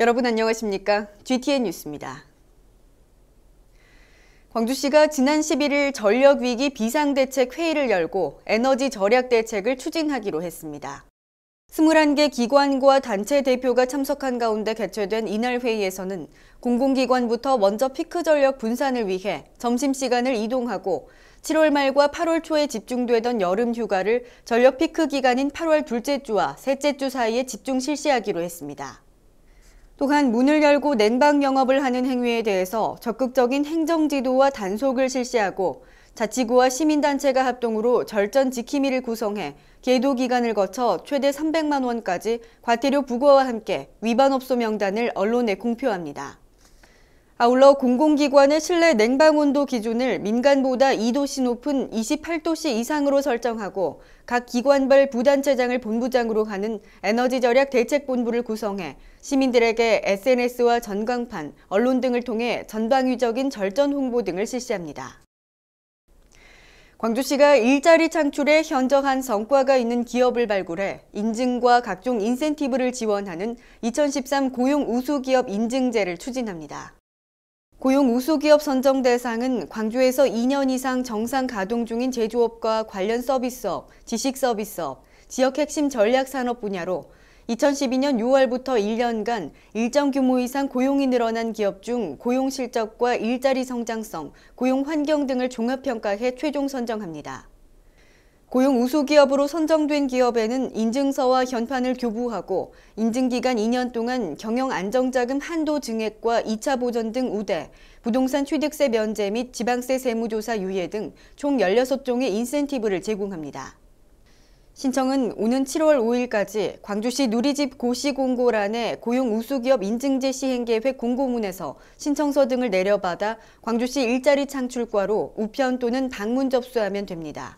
여러분 안녕하십니까? GTN 뉴스입니다. 광주시가 지난 11일 전력위기 비상대책회의를 열고 에너지 절약 대책을 추진하기로 했습니다. 21개 기관과 단체 대표가 참석한 가운데 개최된 이날 회의에서는 공공기관부터 먼저 피크 전력 분산을 위해 점심시간을 이동하고 7월 말과 8월 초에 집중되던 여름 휴가를 전력 피크 기간인 8월 둘째 주와 셋째 주 사이에 집중 실시하기로 했습니다. 또한 문을 열고 냉방 영업을 하는 행위에 대해서 적극적인 행정지도와 단속을 실시하고 자치구와 시민단체가 합동으로 절전 지킴이를 구성해 계도 기간을 거쳐 최대 300만 원까지 과태료 부과와 함께 위반업소 명단을 언론에 공표합니다. 아울러 공공기관의 실내 냉방 온도 기준을 민간보다 2도씨 높은 28도씨 이상으로 설정하고 각 기관별 부단체장을 본부장으로 하는 에너지절약 대책본부를 구성해 시민들에게 SNS와 전광판, 언론 등을 통해 전방위적인 절전 홍보 등을 실시합니다. 광주시가 일자리 창출에 현저한 성과가 있는 기업을 발굴해 인증과 각종 인센티브를 지원하는 2013 고용 우수기업 인증제를 추진합니다. 고용 우수기업 선정 대상은 광주에서 2년 이상 정상 가동 중인 제조업과 관련 서비스업, 지식서비스업, 지역 핵심 전략 산업 분야로 2012년 6월부터 1년간 일정 규모 이상 고용이 늘어난 기업 중 고용 실적과 일자리 성장성, 고용 환경 등을 종합평가해 최종 선정합니다. 고용 우수기업으로 선정된 기업에는 인증서와 현판을 교부하고 인증기간 2년 동안 경영안정자금 한도 증액과 2차 보전 등 우대, 부동산 취득세 면제 및 지방세 세무조사 유예 등 총 16종의 인센티브를 제공합니다. 신청은 오는 7월 5일까지 광주시 누리집 고시공고란의 고용 우수기업 인증제 시행계획 공고문에서 신청서 등을 내려받아 광주시 일자리 창출과로 우편 또는 방문 접수하면 됩니다.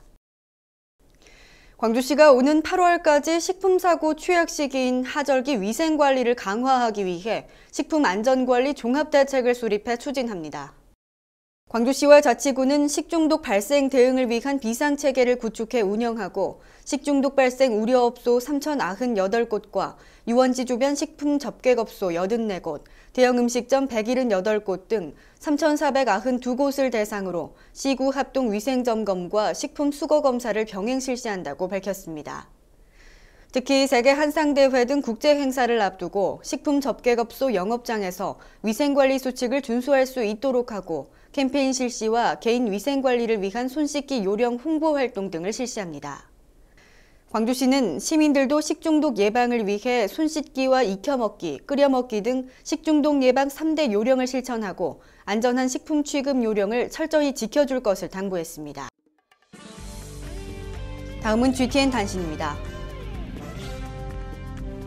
광주시가 오는 8월까지 식품사고 취약 시기인 하절기 위생관리를 강화하기 위해 식품안전관리 종합대책을 수립해 추진합니다. 광주시와 자치구는 식중독 발생 대응을 위한 비상체계를 구축해 운영하고 식중독 발생 우려업소 3,098곳과 유원지 주변 식품 접객업소 84곳, 대형 음식점 178곳 등 3,492곳을 대상으로 시구 합동 위생점검과 식품 수거 검사를 병행 실시한다고 밝혔습니다. 특히 세계 한상대회 등 국제 행사를 앞두고 식품 접객업소 영업장에서 위생관리 수칙을 준수할 수 있도록 하고 캠페인 실시와 개인 위생관리를 위한 손 씻기 요령 홍보 활동 등을 실시합니다. 광주시는 시민들도 식중독 예방을 위해 손 씻기와 익혀 먹기, 끓여 먹기 등 식중독 예방 3대 요령을 실천하고 안전한 식품 취급 요령을 철저히 지켜줄 것을 당부했습니다. 다음은 GTN 단신입니다.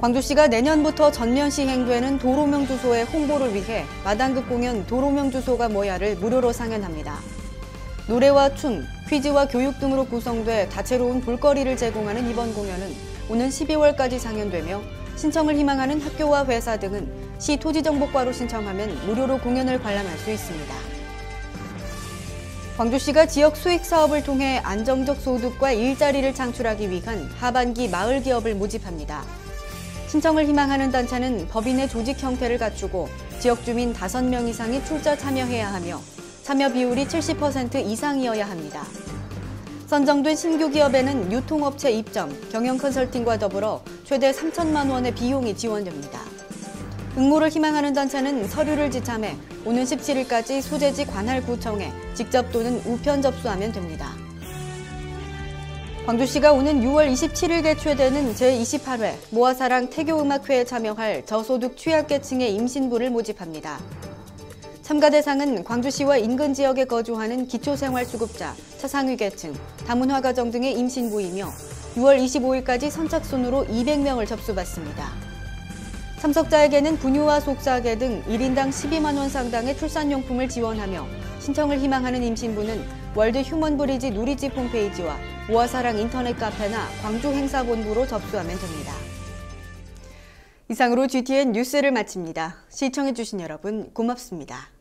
광주시가 내년부터 전면 시행되는 도로명 주소의 홍보를 위해 마당극 공연 도로명 주소가 뭐야를 무료로 상연합니다. 노래와 춤, 퀴즈와 교육 등으로 구성돼 다채로운 볼거리를 제공하는 이번 공연은 오는 12월까지 상연되며 신청을 희망하는 학교와 회사 등은 시 토지정보과로 신청하면 무료로 공연을 관람할 수 있습니다. 광주시가 지역 수익 사업을 통해 안정적 소득과 일자리를 창출하기 위한 하반기 마을 기업을 모집합니다. 신청을 희망하는 단체는 법인의 조직 형태를 갖추고 지역 주민 5명 이상이 출자 참여해야 하며 참여 비율이 70% 이상이어야 합니다. 선정된 신규 기업에는 유통업체 입점, 경영 컨설팅과 더불어 최대 3천만 원의 비용이 지원됩니다. 응모를 희망하는 단체는 서류를 지참해 오는 17일까지 소재지 관할구청에 직접 또는 우편 접수하면 됩니다. 광주시가 오는 6월 27일 개최되는 제28회 모아사랑 태교음악회에 참여할 저소득 취약계층의 임신부를 모집합니다. 참가 대상은 광주시와 인근 지역에 거주하는 기초생활수급자, 차상위계층, 다문화가정 등의 임신부이며 6월 25일까지 선착순으로 200명을 접수받습니다. 참석자에게는 분유와 속삭이 등 1인당 12만 원 상당의 출산용품을 지원하며 신청을 희망하는 임신부는 월드 휴먼브리지 누리집 홈페이지와 모아사랑 인터넷 카페나 광주행사본부로 접수하면 됩니다. 이상으로 GTN 뉴스를 마칩니다. 시청해주신 여러분 고맙습니다.